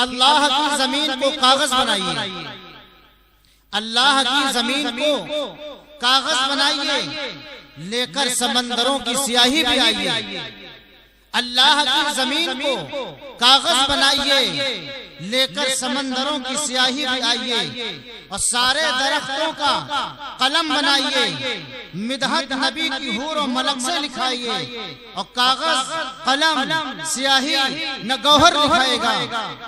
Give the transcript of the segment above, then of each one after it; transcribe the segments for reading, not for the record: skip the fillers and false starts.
अल्लाह की जमीन को कागज बनाइए, अल्लाह की जमीन को कागज बनाइए, लेकर समंदरों की स्याही भी आइए। अल्लाह की जमीन को कागज बनाइए, लेकर समंदरों की स्याही भी आइए, और सारे दरख्तों का कलम बनाइए, मिदहत नबी की हूर और मलक से लिखाइए, और कागज कलम स्याही न गौहर लिखाएगा,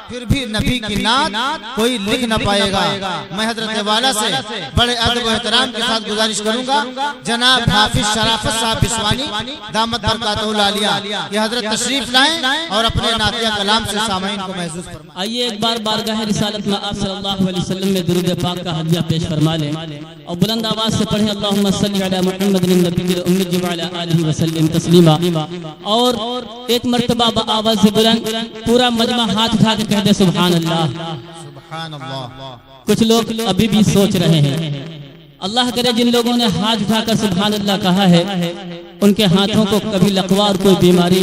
फिर भी नबी की नात कोई लिख न पाएगा। मैं हजरत वाला से बड़े अदब और एहतराम के साथ गुजारिश करूंगा, जनाब हाफिज शराफत साहब बिस्वानी दामत बरकातुहु आलिया, ये हजरत तशरीफ लाएं और अपने नातिया कलाम से सामईन को महसूस फरमाएं। आइए एक बार बारगाह रिसालत में आप सल्लल्लाहु अलैहि वसल्लम में दुरूद पाक का हदिया पेश फरमा लें और बुलंद आवाज से पढ़ें अल्लाहुम्मा सल्लि अला मुहम्मदिन नबिय्यिल उम्मी व अला आलिहि व सल्लिम तस्लीमा। और एक मर्तबा आवाज से बुलंद पूरा मजमा हाथ उठा के कह दे सुभान अल्लाह, सुभान अल्लाह। कुछ लोग अभी भी सोच रहे हैं, अल्लाह करे जिन लोगों ने हाथ उठाकर सुभान अल्लाह कहा है उनके हाथों को कभी लकवा और कोई बीमारी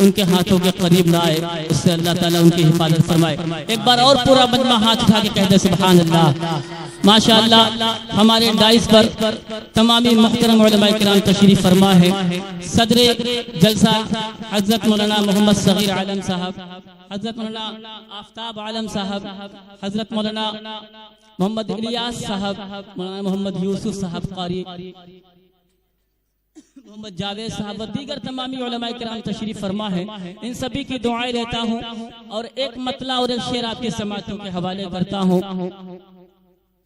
उनके हाथों के करीब ना आए, उससे अल्लाह ताला उनकी हिफाजत फरमाए। एक बार और पूरा मजमा हाथ उठा के कह दे सुभान अल्लाह। माशाअल्लाह हमारे डाइस पर तमामी मुहतरम उलमाए किराम तशरीफ फरमा है। सदरे जलसा हज़रत मौलाना मोहम्मद सगीर आलम साहब, हज़रत मौलाना आफ्ताब आलम साहब, हज़रत मौलाना मोहम्मद इलियास साहब, मौलाना मोहम्मद यूसुफ साहब कारी, मोहम्मद जावेद साहब, दीगर तमामी उलमाए किराम तशरीफ फरमा है। इन सभी की दुआएं लेता हूँ और एक मतला और एक शेर आपके समातों के हवाले करता हूँ।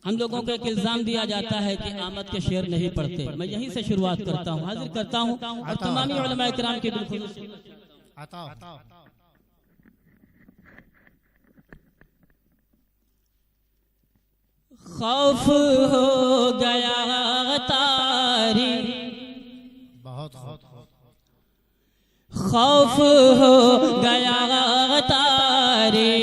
हम लोगों को एक इल्जाम दिया जाता है कि आमद के शेर नहीं पढ़ते, मैं यहीं से शुरुआत करता हूँ, हाजिर करता हूँ और तमामी उलमाए किराम के बिल्कुल खौफ हो गया तारी, खौफ हो गया तारी,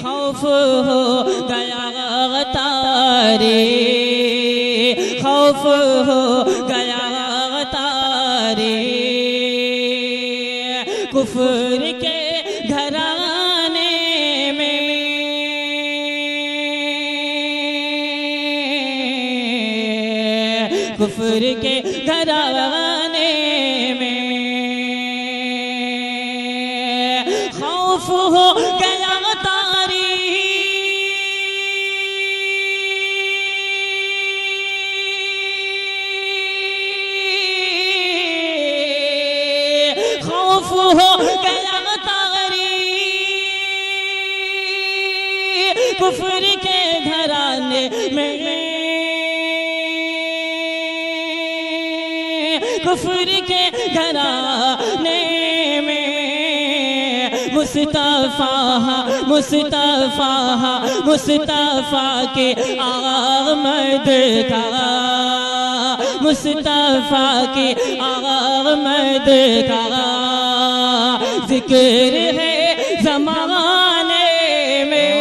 खौफ हो गया तारी, खौफ हो गया तारी, कुफ्र के घराने में, कुफ्र के घराने में खौफ हो गया तारी, खौफ हो गया तारी, कुफ्र के घराने में, कुफ्र के घराने में मुस्तफा मुस्तफा मुस्तफा के आमद का, मुस्तफा के आमद का जिक्र है ज़माने में,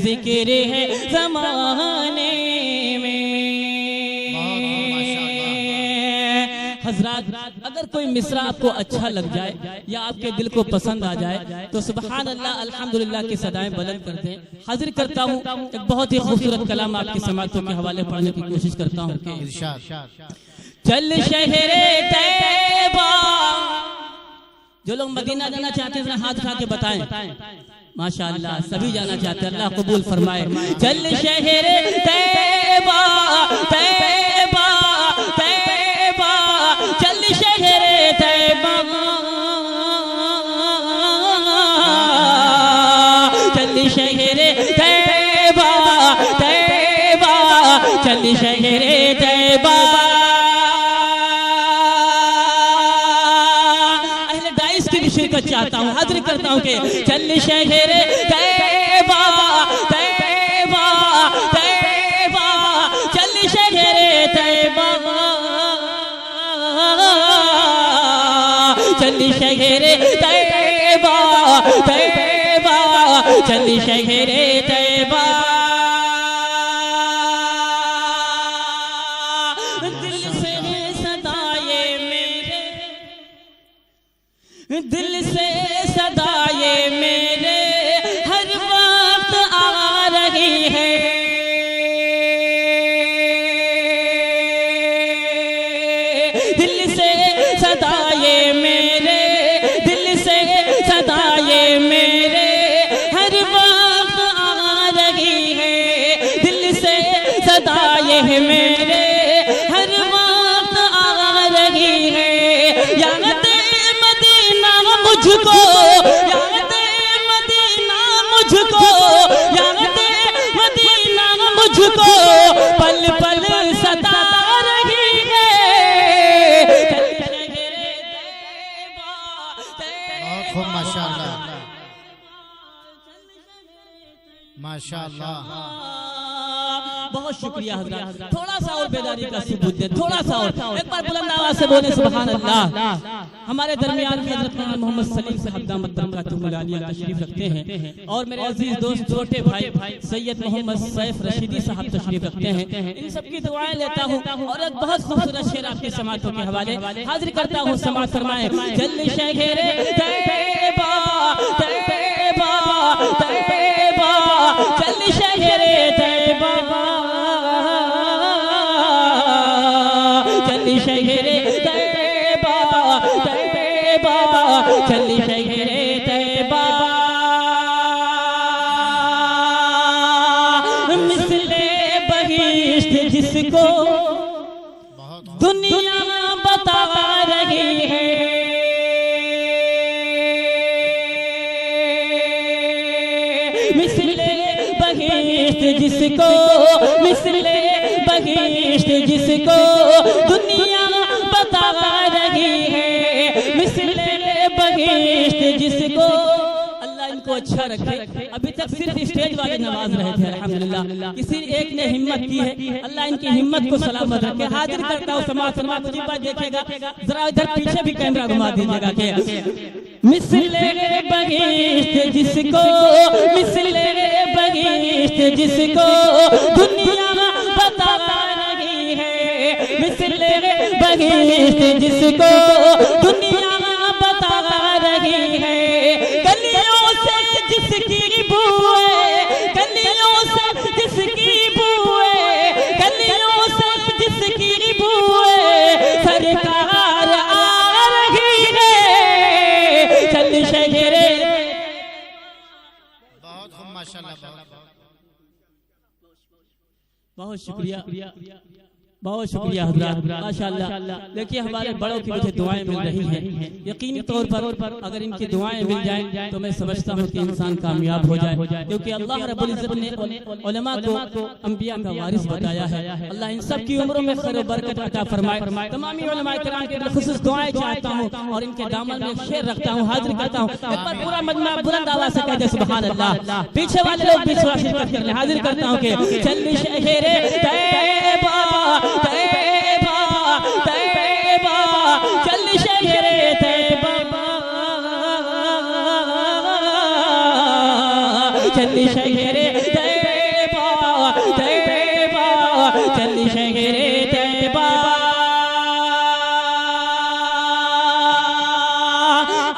जिक्र है ज़माने हज़रात। अगर कोई मिसरा आपको अच्छा लग जाए या आपके दिल को पसंद आ जाए तो सुबहान अल्लाह अल्हम्दुलिल्लाह की सदाएं बुलंद कर दें। हाजिर करता हूँ एक बहुत ही खूबसूरत कलाम आपकी समातों के हवाले पढ़ने की कोशिश करता हूँ। चल शहरे तैयबा, जो लोग मदीना जाना चाहते हैं हाथ उठा के बताएं। माशाअल्लाह सभी जाना चाहते हैं, अल्लाह कबूल फरमाए। चल शहरे तैयबा तैयबा तैयबा, चल शहरे तैयबा, चल शहरे तैयबा तैयबा, चल शहरे तैयबा। अहले दाइस की भी शिरकत चाहता हूँ, हाजिर करता हूँ कि चल शहरे तैयबा तैयबा तैयबा, चल शहरे तैयबा, चल शहरे तैयबा तैयबा, चल शहरे तैयबा। दिल से सदाए मेरे दिल से सदा ये मेरे हर वक्त आ रही है। दिल से सदा ये मेरे, दिल से सदा ये मेरे हर वक्त आ रही है। दिल से सदा ये मेरे हर वक्त आ रही है। याद मदीना मुझको, याद मदीना मुझको, याद मदीना मुझको पल पल सता रही है। बहुत खूब, माशाअल्लाह माशाअल्लाह। बहुत शुक्रिया हज़रात। थोड़ा सा और बेदारी का सबूत दे, थोड़ा सा और, एक बार बुलंद आवाज से बोले सुभान अल्लाह। हमारे दरमियान में हज़रत मोहम्मद सलीम साहब दामत बरकातुहुल आलिया तशरीफ रखते हैं और मेरे अजीज दोस्त छोटे भाई सैयद मोहम्मद सैफ रशीदी साहब तशरीफ रखते हैं। इन सब की दुआएं लेता हूं और एक बहुत खूबसूरत शेर आपकी समातों के हवाले हाजिर करता हूं। समात फरमाएं। जल शहरे तैयबा तैयबा तैयबा, जल शहरे तैयबा, जल शहरे तैयबा तैयबा, जल शहरे तैयबा। मिसले बहिश्त जिसको दुनिया बता रही है। मिसले बहिश्त जिसको, मिसले बहिश्त जिसको दुनिया बता रही है। मिसले बहिश्त जिसको, अल्लाह इनको अच्छा रखे। अभी तक सिर्फ स्टेज वाले नवाज रहे थे अल्हम्दुलिल्लाह, किसी एक ने हिम्मत की है, अल्लाह इनकी हिम्मत को सलामत रखे। हाजिर करता हूँ समाज समाज देखेगा जरा इधर पीछे भी कैमरा घुमा दीजिएगा के मिसले बहिश्त जिसको, मिसले बहिश्त जिसको दुनिया बता रही है। मिसले बहिश्त जिसको दुनिया बता रही है। गलियों से जिसकी बूए, गलियों से जिसकी बूए, गलियों से जिसकी बूए सरकार आ रही है। चल शहरे। बहुत खूब माशाअल्लाह। बहुत शुक्रिया, बहुत शुक्रिया हज़रात, माशाअल्लाह। देखिए हमारे बड़ों की मुझे दुआएं मिल रही हैं। यकीनी तौर पर अगर इनकी दुआएं मिल जाएं तो मैं समझता हूँ कि इंसान कामयाब हो जाए, क्योंकि अल्लाह रब्बुल इज़्ज़त ने उलमा को अंबिया का वारिस बताया है। अल्लाह इन सब की उम्रों में खैर बरकत अता फरमाए। तमामी उलमा किराम के खुसूस दुआएं चाहता हूँ और इनके दामन में शेर रखता हूँ, हाजिर करता हूँ। एक बार पूरा मजमा बुलंद आवाज से कह दे सुभान अल्लाह। पीछे वाले लोग भी शिरकत कर ले। हाजिर करता हूँ कि चल शहरे तैयबा तैयबा तैयबा, चल शहरे तैयबा, चल शहरे तैयबा तैयबा, चल शहरे तैयबा।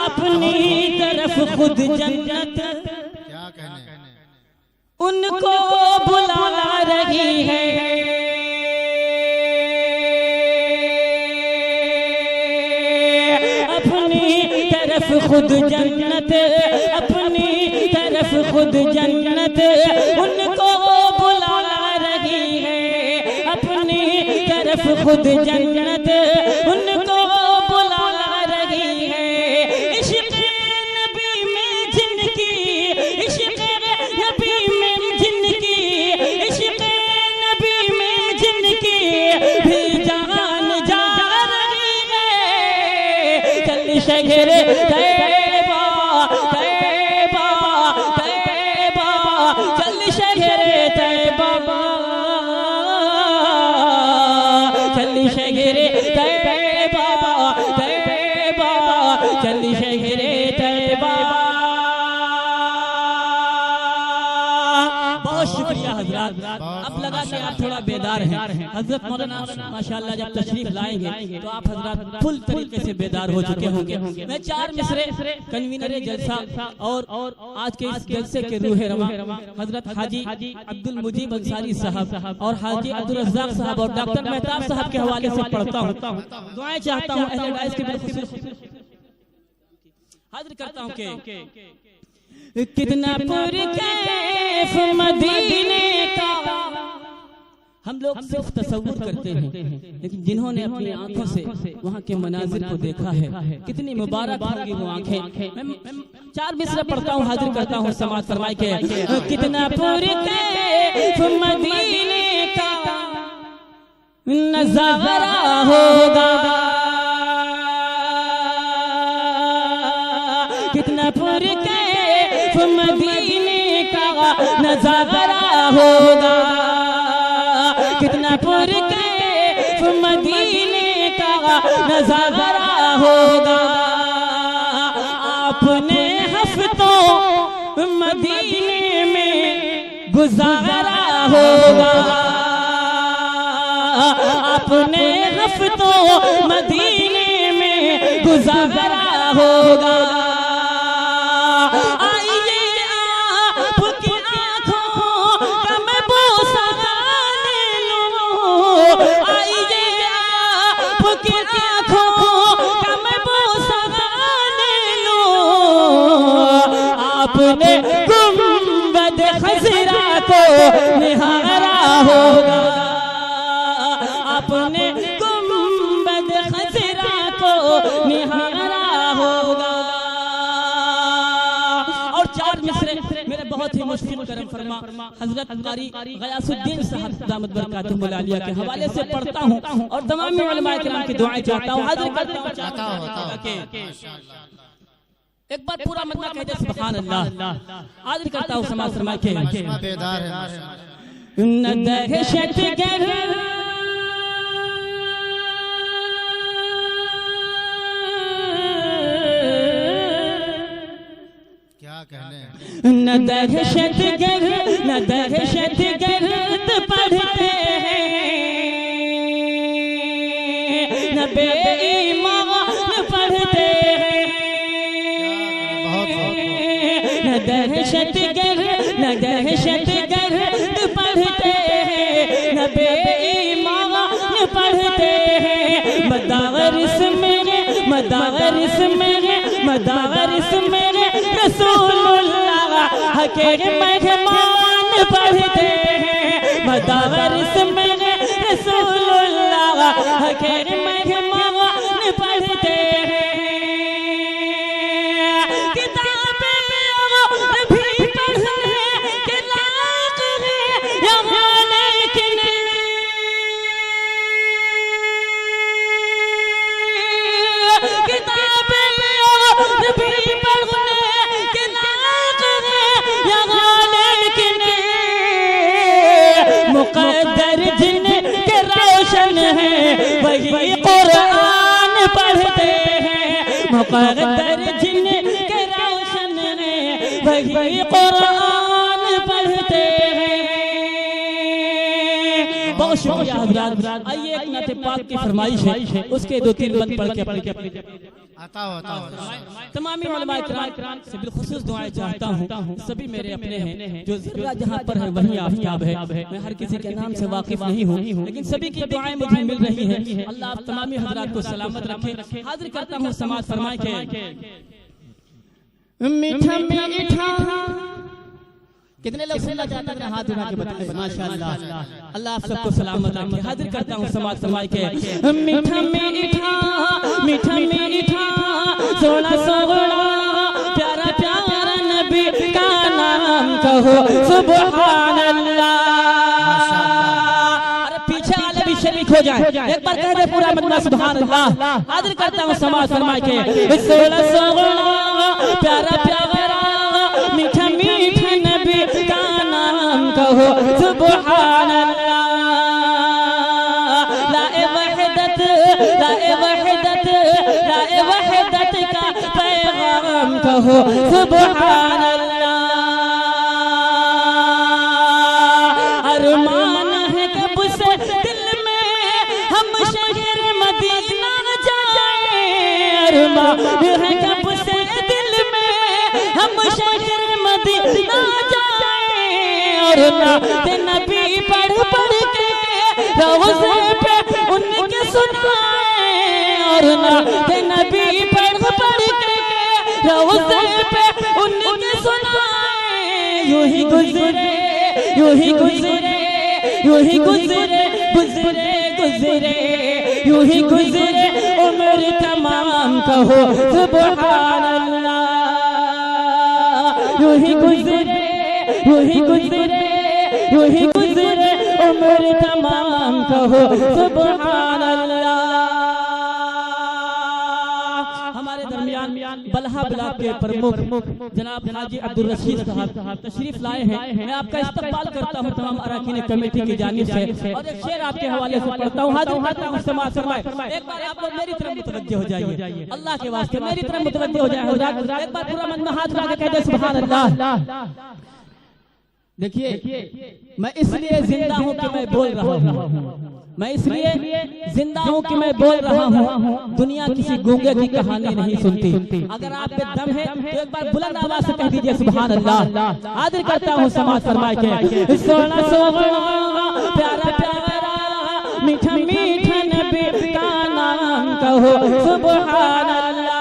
अपनी तरफ खुद जन्नत क्या कहने उनको बुला रही है। खुद जन्नत, अपनी तरफ खुद जन्नत उनको बुला रही है। अपनी तरफ खुद जन्नत उनको बुला रही है। इश्क़ नबी में जिनकी, इश्क़ नबी में जिनकी, इश्क़ नबी में जिनकी भी जान जा रही है। चल शहरे तैयबा तैयबा तैयबा, चल शहरे तैयबा, चल शहरे तैयबा तैयबा, चल शहरे तैयबा। बहुत शुक्रिया हज़रात। हजरत, अब लगा कि आप थोड़ा बेदार हैं। हजरत मौलाना माशाअल्लाह जब तशरीफ लाएंगे तो आप हजरत फुल तरीके से बेदार हो चुके होंगे। मैं 4 मिसरे कन्वीनर जलसा और आज के इस जलसे के रूह रवा हजरत हाजी अब्दुल मुजीब अंसारी साहब और हाजी अब्दुल रज़्ज़ाक साहब और डॉक्टर मेहताब साहब के हवाले से पढ़ता हूँ। दुआएं चाहता हूँ अहले डाइस के बिल्कुल हाजिर करता हूँ कि कितना पुरकैफ मदीने का हम लोग सिर्फ तसव्वुर करते हैं, लेकिन जिन्होंने अपनी आंखों से वहाँ के मनाजिर को देखा है कितनी मुबारक होंगी वो आंखें। मैं 4 मिसरा पढ़ता हूँ, हाजिर करता हूँ समाज फरमाए के कितना पुरकैफ मदीने का नज़ारा होगा, कितना पुरकैफ मदीने का नज़ारा होगा, कितना पुरकैफ मदीने का नज़ारा होगा। आपने हफ्तों मदीने में गुजारा होगा, आपने हफ्तों मदीने में गुजारा होगा। आपने गुंबद खज़रा को निहारा होगा, आपने गुंबद खज़रा को निहारा होगा। और 4 मिसरे मेरे बहुत ही मुश्किल करम फरमा हजरत कारी गयासुद्दीन साहब दामत बरकातुहुल आलिया के हवाले से पढ़ता हूँ और तमाम उलमा किराम की दुआएं चाहता हूँ, हाजिर करता हूँ। एक बार पूरा मदना कह दे सुभान अल्लाह। हाजिर करता हूँ समाज फरमाए के बेदार है न दहशत गर क्या कहने न दहशत गर न दहशत गर्द पढ़ते हैं न बेईमान पढ़ते हैं, न दहशत गर्द पढ़ते हैं न बेईमान पढ़ते हैं। मदारिस में रसूलुल्लाह के मेहमान पढ़ते हैं, मदारिस में रसूलुल्लाह के मेहमान पढ़ते हैं। मुक़द्दर जिनके रोशन है वही कुरान पढ़ते हैं, मुक़द्दर जिनके रोशन है वही कुरान पढ़ते हैं। बहुत शुक्रिया हज़रात। आइए एक नाते पाक की फरमाइश है, उसके 2-3 बंद पढ़ के अपने आता होता तमामी उलमा किराम से बिलखुसूस दुआएं चाहता हूँ। सभी मेरे अपने हैं, जो ज़र्रा जहाँ पर है वहीं आफताब है। मैं हर किसी के नाम से वाकिफ नहीं हूँ, लेकिन सभी की दुआएं मुझे मिल रही हैं। अल्लाह आप तमामी हज़रात को सलामत रखे। हाजिर करता हूँ समाज फरमाए के मीठा मीठा कितने लोग सुनना चाहते हैं हाथ उठा के बताएं। माशाअल्लाह, अल्लाह आप सबको सलामत रखे। हाजिर करता हूँ समाज फरमाए के मीठा मीठा मीठा मीठा सोना सोना प्यारा प्यारा नबी का नाम कहो सुभान अल्लाह। अरे पीछे वाले भी शरीक हो जाए, एक बार कह दे पूरा मदना सुभान अल्लाह। हाजिर करता हूँ समाज फरमाए के सोना सोना प्यारा प्यारा मीठा मीठा नबी का नाम कहो सुभान अल्लाह। लाए वहदत का पैगाम कहो सुभान अल्लाह। हर अरमान है कब से दिल में हम शहर मदीना जाए और नात नबी पढ़ पढ़ के रोज़े पे उनके सुनाए और नात नबी पढ़ पढ़ के रोज़े पे उनके सुनाए। यूं ही गुजरे यूं ही गुजरे यूं ही गुजरे गुजरे गुजरे यूं ही गुजरे उम्र तमाम कहो सुभान अल्लाह। यूं ही गुजरे यूं ही गुजरे यूं ही गुजरे उम्र तमाम कहो सुभान अल्लाह। हमारे दरमियान बलहा ब्लॉक के प्रमुख जनाब हाजी अब्दुल रशीद साहब तशरीफ लाए हैं। मैं आपका इस्तकबाल करता हूं तमाम अरकान कमेटी की जानिब से और एक शेर आपके हवाले से पढ़ता हूं। समाज फरमाए, एक बार आप लोग मेरी तरफ मुतवज्जो हो जाइए, अल्लाह के वास्ते मेरी तरफ मुतवज्जो हो जाए। एक बार पूरा मन में हाथ लगा के कह दे सुभान अल्लाह। देखिए, मैं इसलिए जिंदा हूं कि मैं बोल रहा हूं, मैं इसलिए जिंदा हूं कि मैं बोल रहा हूं। दुनिया किसी गूंगे की कहानी नहीं सुनती। अगर आप पे दम है तो एक बार बुलंद आवाज से कह दीजिए सुभान अल्लाह। हाजिर करता हूं समाज फरमाए के सोना सोना प्यारा प्यारा मीठा मीठा नबी का नाम कहो सुभान अल्लाह।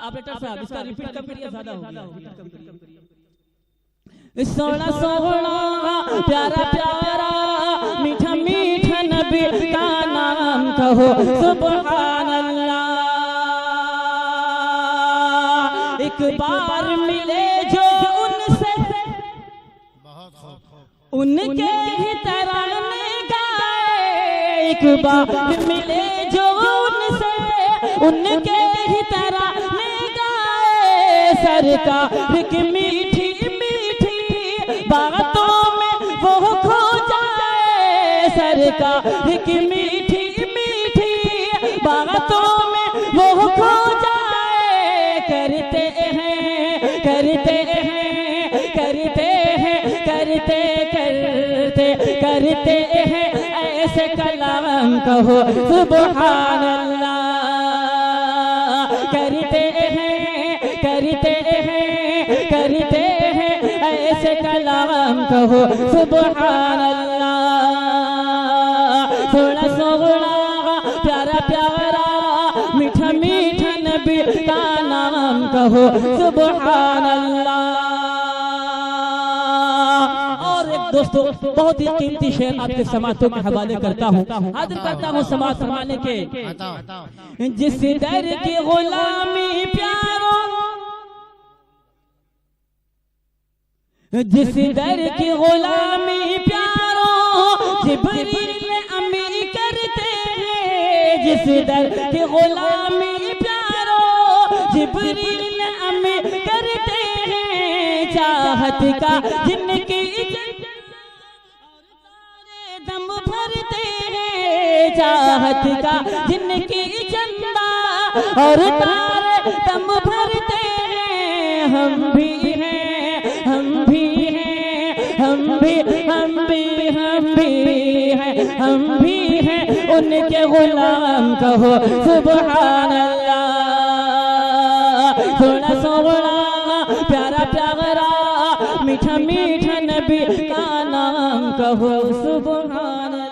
ऑपरेटर साहब इसका रिपीट कम करिए, ज्यादा हो गया। सोना सोना प्यारा प्यारा मीठा मीठा नबी का नाम कहो सुभान अल्लाह। एक बार मिले जो उनसे उनके ही तराने गाए। एक बार मिले जो उनसे उनके ही तराने गाए। सरकार की मीठी बातों में वो खो जाए। सरकार की मीठी मीठी बातों में वो खो जाए। करते हैं करते हैं करते हैं करते करते करते हैं ऐसे कलाम कहो सुभान अल्लाह। करते हैं करते हैं करते हैं ऐसे कलाम कहो सुभान अल्लाह। थोड़ा सोना प्यारा प्यारा मीठा मीठा नबी का नाम कहो सुभान अल्लाह। और एक दोस्तों बहुत ही कीमती शेर आपके समातों के हवाले करता हूँ, हाजिर करता हूँ समाज फरमाने के। जिस दर की गुलामी प्यारों जिस दर की गुलामी प्यारों जिब्रील अमी करते हैं। जिस दर की गुलामी प्यारों जिब्रील अमी करते हैं। चाहत का जिनकी दम भरते हैं। चाहत का जिनकी चंदा और तारे दम भरते हैं। हम भी हैं हम भी हैं हम भी हम भी हम भी हैं हम भी हैं उनके गुलाम कहो सुभान अल्लाह। थोड़ा सोना प्यारा प्यारा मीठा मीठा नबी का नाम कहो सुभान अल्लाह।